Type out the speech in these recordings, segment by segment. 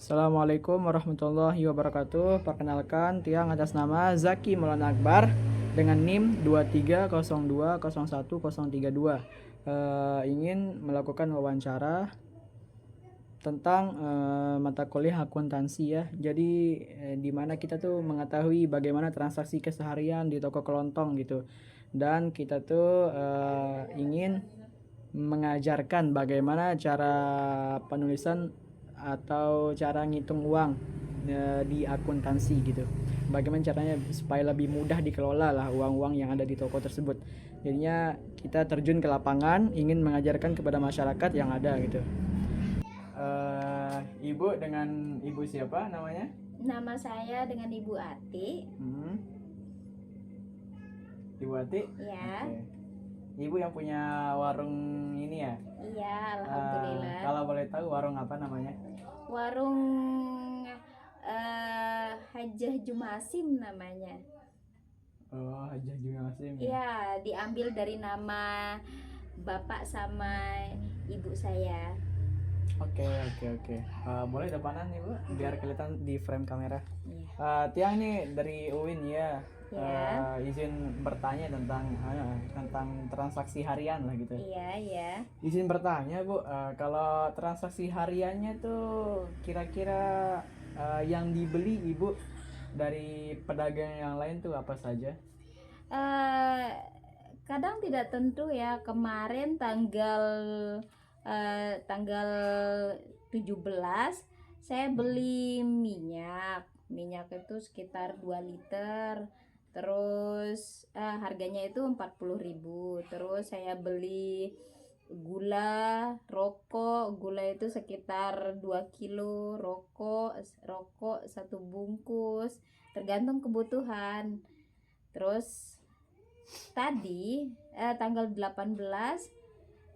Assalamualaikum warahmatullahi wabarakatuh. Perkenalkan, Tiang atas nama Zaki Maulana Akbar dengan NIM 2302011032. Ingin melakukan wawancara tentang mata kuliah akuntansi ya. Jadi di mana kita tuh mengetahui bagaimana transaksi keseharian di toko kelontong gitu. Dan kita tuh ingin mengajarkan bagaimana cara penulisan atau cara ngitung uang di akuntansi gitu. Bagaimana caranya supaya lebih mudah dikelola lah uang-uang yang ada di toko tersebut. Jadinya kita terjun ke lapangan, ingin mengajarkan kepada masyarakat yang ada gitu. Ibu dengan ibu siapa namanya? Nama saya dengan Ibu Ati. Ibu Ati? Ya. Oke. Ibu yang punya warung ini ya? Iya, alhamdulillah. Kalau boleh tahu warung apa namanya? Warung Hajah Jumasim namanya. Oh, Hajah Jumasim ya? Iya, diambil dari nama bapak sama ibu saya. Oke. Boleh depanan nih Bu, biar kelihatan di frame kamera. Iya. Tiang nih dari UIN ya. Ya. Izin bertanya tentang transaksi harian lah gitu. Iya. Izin bertanya Bu, kalau transaksi hariannya tuh kira-kira yang dibeli Ibu dari pedagang yang lain tuh apa saja? Kadang tidak tentu ya. Kemarin tanggal 17 saya beli minyak itu sekitar 2 liter, terus harganya itu 40.000. Terus saya beli gula itu sekitar 2 kilo, rokok 1 bungkus, tergantung kebutuhan. Terus tadi tanggal 18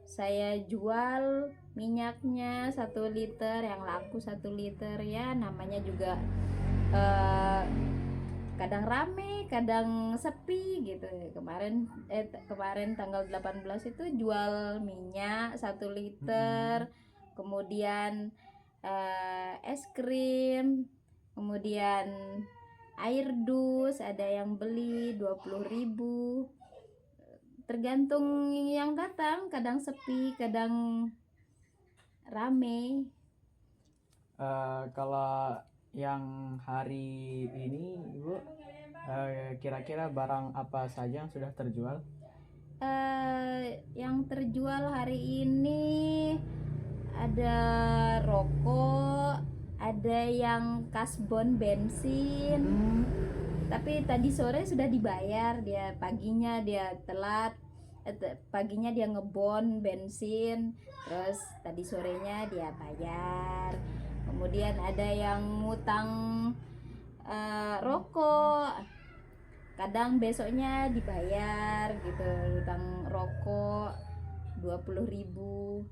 saya jual minyaknya 1 liter, yang laku 1 liter ya, namanya juga kadang rame kadang sepi gitu. Kemarin tanggal 18 itu jual minyak 1 liter, kemudian es krim, kemudian air dus ada yang beli 20.000. Tergantung yang datang, kadang sepi kadang rame. Kalau yang hari ini Ibu, kira-kira barang apa saja yang sudah terjual? Yang terjual hari ini ada rokok, ada yang kasbon bensin. Tapi tadi sore sudah dibayar, dia telat. Paginya dia ngebon bensin, terus tadi sorenya dia bayar. Kemudian ada yang ngutang rokok, kadang besoknya dibayar gitu, utang rokok 20.000,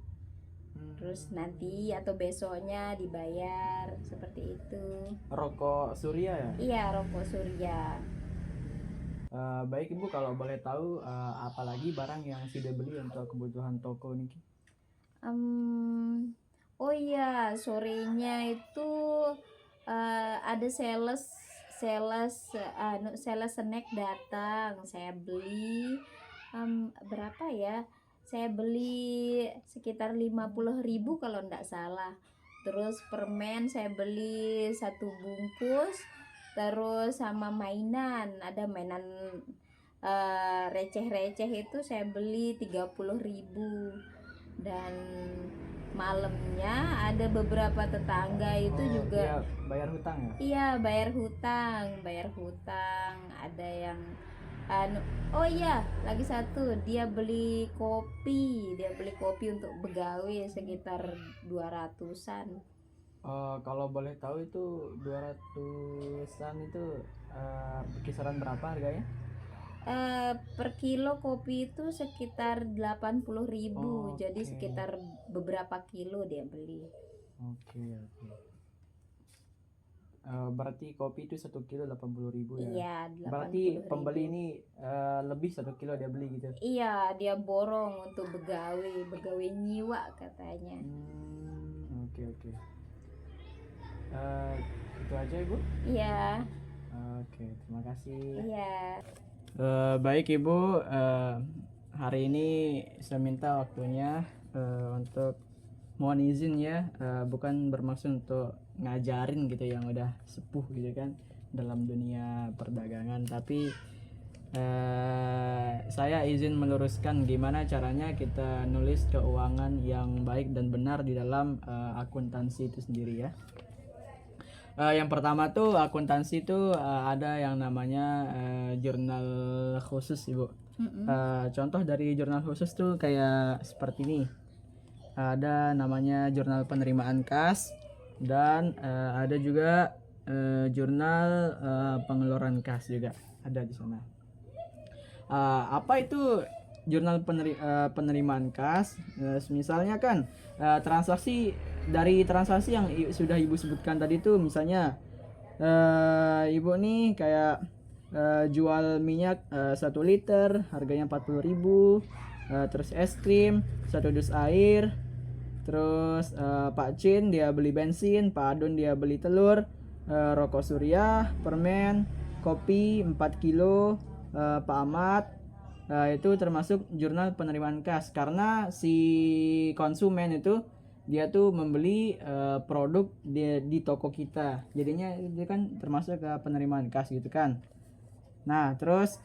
terus nanti atau besoknya dibayar, seperti itu. Rokok Surya ya? Iya, rokok Surya. Baik Ibu, kalau boleh tahu apalagi barang yang sudah beli untuk kebutuhan toko nih? Oh iya, sorenya itu ada sales snack datang, saya beli berapa ya, saya beli sekitar 50.000 kalau enggak salah. Terus permen saya beli 1 bungkus, terus sama mainan, ada mainan receh-receh itu saya beli 30.000. Dan malamnya ada beberapa tetangga itu juga dia bayar hutang ya? Iya, bayar hutang. Ada yang oh iya, lagi satu, dia beli kopi untuk begawe sekitar 200-an. Kalau boleh tahu itu 200-an itu kisaran berapa harganya? Per kilo kopi itu sekitar 80.000. Jadi sekitar beberapa kilo dia beli. Oke. Berarti kopi itu 1 kilo 80.000 ya? Iya, Berarti 80.000. pembeli ini lebih 1 kilo dia beli gitu? Iya, dia borong untuk begawe nyiwa katanya. Oke. Itu aja Ibu. Iya. Oke, terima kasih. Iya. Baik Ibu, hari ini saya minta waktunya untuk mohon izin ya, bukan bermaksud untuk ngajarin gitu yang udah sepuh gitu kan dalam dunia perdagangan, tapi saya izin meluruskan gimana caranya kita nulis keuangan yang baik dan benar di dalam akuntansi itu sendiri ya. Yang pertama tuh akuntansi tuh ada yang namanya jurnal khusus Ibu. Contoh dari jurnal khusus tuh kayak seperti ini. Ada namanya jurnal penerimaan kas dan ada juga jurnal pengeluaran kas juga ada di sana. Apa itu jurnal penerimaan kas? Misalnya kan transaksi yang sudah Ibu sebutkan tadi tuh, misalnya Ibu nih kayak jual minyak 1 liter harganya 40.000, terus es krim 1 dus air, terus Pak Cin dia beli bensin, Pak Adun dia beli telur, rokok Surya, permen, kopi 4 kilo, Pak Ahmad. Itu termasuk jurnal penerimaan kas, karena si konsumen itu dia tuh membeli produk di toko kita, jadinya dia kan termasuk ke penerimaan kas gitu kan. Nah terus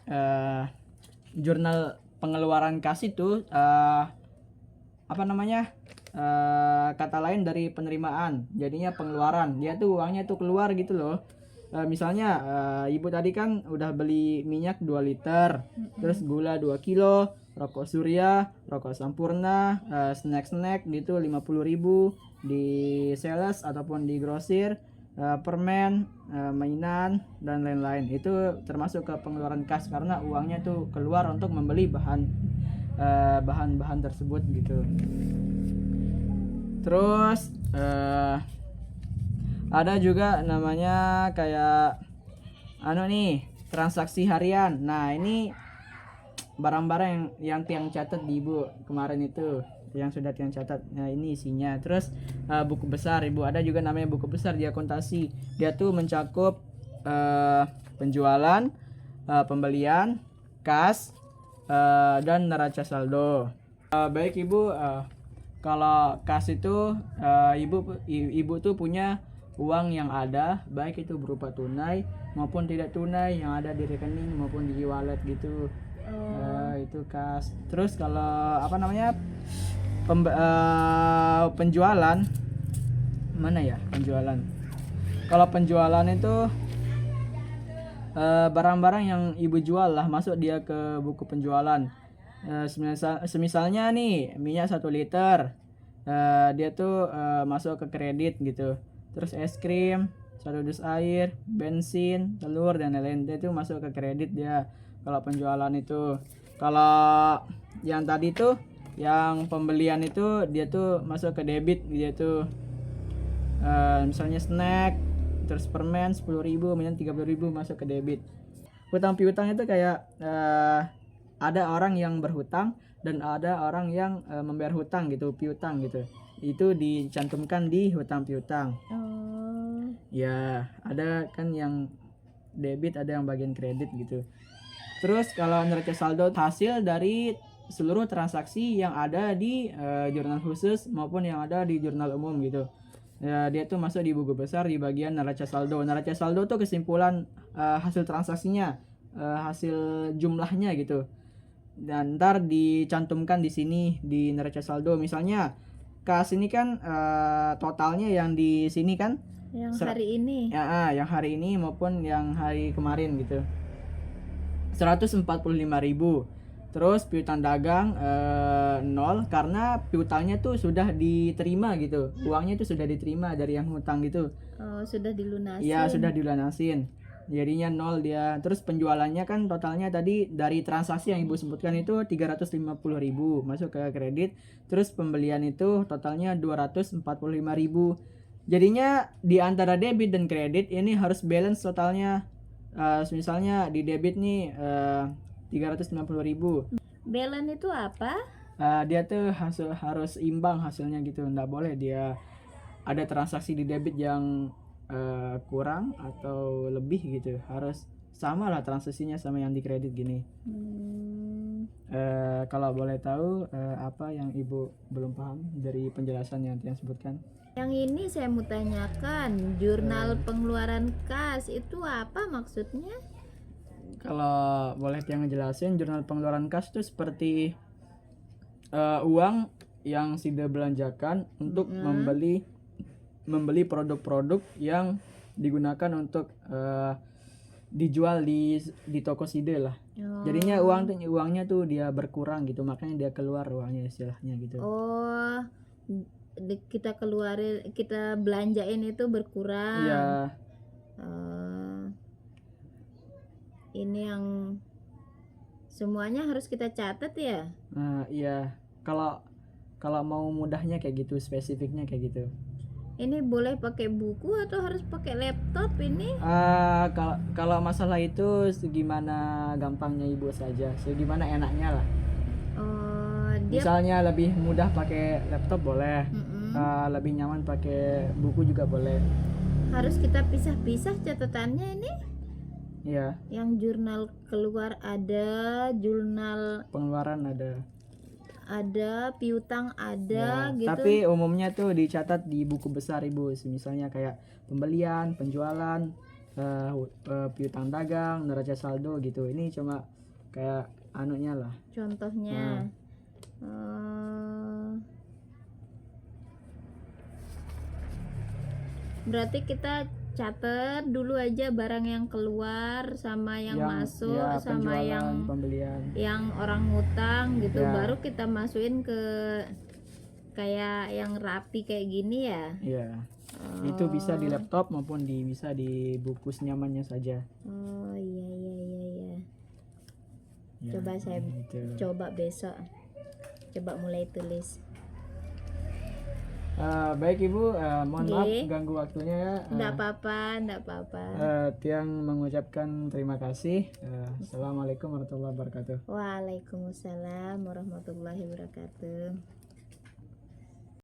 jurnal pengeluaran kas itu apa namanya, kata lain dari penerimaan, jadinya pengeluaran, dia tuh uangnya tuh keluar gitu loh. Misalnya Ibu tadi kan udah beli minyak 2 liter, terus gula 2 kilo, rokok Surya, rokok Sampurna, snack gitu 50.000 di sales ataupun di grosir, permen, mainan dan lain-lain. Itu termasuk ke pengeluaran kas karena uangnya tuh keluar untuk membeli bahan-bahan tersebut gitu. Terus ada juga namanya kayak transaksi harian. Nah ini barang-barang yang tiang catat di Ibu kemarin itu, yang sudah tiang catat. Nah ini isinya. Terus buku besar Ibu, ada juga namanya buku besar di akuntansi. Dia tuh mencakup penjualan, pembelian, kas, dan neraca saldo. Baik Ibu, kalau kas itu ibu tuh punya uang yang ada, baik itu berupa tunai maupun tidak tunai, yang ada di rekening maupun di wallet gitu. Itu kas. Terus kalau apa namanya, penjualan, mana ya penjualan? Kalau penjualan itu barang-barang yang Ibu jual lah, masuk dia ke buku penjualan. Semisalnya nih minyak 1 liter, dia tuh masuk ke kredit gitu. Terus es krim 1 dus air, bensin, telur dan lain-lain, dia tuh masuk ke kredit dia kalau penjualan itu. Kalau yang tadi tuh yang pembelian itu dia tuh masuk ke debit, dia tuh misalnya snack terus permen 10.000, minum 30.000 masuk ke debit. Hutang piutang itu kayak ada orang yang berhutang dan ada orang yang membayar hutang gitu, piutang gitu. Itu dicantumkan di hutang piutang. Ya, ada kan yang debit, ada yang bagian kredit gitu. Terus kalau neraca saldo hasil dari seluruh transaksi yang ada di jurnal khusus maupun yang ada di jurnal umum gitu. Ya, dia tuh masuk di buku besar di bagian neraca saldo. Neraca saldo tuh kesimpulan hasil transaksinya, hasil jumlahnya gitu. Dan ntar dicantumkan di sini di neraca saldo. Misalnya kas ini kan totalnya yang di sini kan yang hari ini. Ya, yang hari ini maupun yang hari kemarin gitu. 145.000. Terus piutang dagang 0 karena piutangnya tuh sudah diterima gitu. Uangnya tuh sudah diterima dari yang hutang gitu. Sudah dilunasin. Iya, sudah dilunasin. Jadinya 0 dia. Terus penjualannya kan totalnya tadi dari transaksi yang Ibu sebutkan itu 350.000 masuk ke kredit. Terus pembelian itu totalnya 245.000. Jadinya di antara debit dan kredit ini harus balance totalnya. Misalnya di debit nih 390.000. Balance itu apa? Dia tuh harus imbang hasilnya gitu. Nggak boleh dia ada transaksi di debit yang kurang atau lebih gitu, harus sama lah transaksinya sama yang di kredit gini. Kalau boleh tahu apa yang ibu belum paham dari penjelasan yang sebutkan? Yang ini saya mau tanyakan, jurnal pengeluaran kas itu apa maksudnya? Kalau boleh yang ngejelasin, jurnal pengeluaran kas itu seperti uang yang Sida belanjakan untuk membeli produk-produk yang digunakan untuk dijual di toko Sida lah. Jadinya uangnya tuh dia berkurang gitu, makanya dia keluar uangnya istilahnya gitu. Oh, kita keluarin, kita belanjain itu berkurang. Iya. Ini yang semuanya harus kita catat ya? Nah, iya. Kalau mau mudahnya kayak gitu, spesifiknya kayak gitu. Ini boleh pakai buku atau harus pakai laptop ini? Kalau masalah itu segimana gampangnya ibu saja, segimana enaknya lah. Misalnya lebih mudah pakai laptop boleh, lebih nyaman pakai buku juga boleh. Harus kita pisah-pisah catatannya ini? Iya. Yang jurnal keluar ada, jurnal Pengeluaran ada, piutang ada ya, gitu. tapi umumnya tuh dicatat di buku besar ibu, misalnya kayak pembelian, penjualan, piutang dagang, neraca saldo gitu. Ini cuma kayak anunya lah. Contohnya. Berarti kita catat dulu aja barang yang keluar sama yang masuk ya, sama penjualan, yang pembelian, yang orang ngutang gitu, ya. baru kita masukin ke kayak yang rapi kayak gini ya. Iya. Itu bisa di laptop maupun bisa di buku senyamannya saja. Oh iya. Ya, Coba saya gitu. coba besok. Coba mulai tulis. Baik ibu, mohon maaf ganggu waktunya ya. Nggak apa-apa. Tiang mengucapkan terima kasih. Assalamualaikum warahmatullahi wabarakatuh. Waalaikumsalam warahmatullahi wabarakatuh.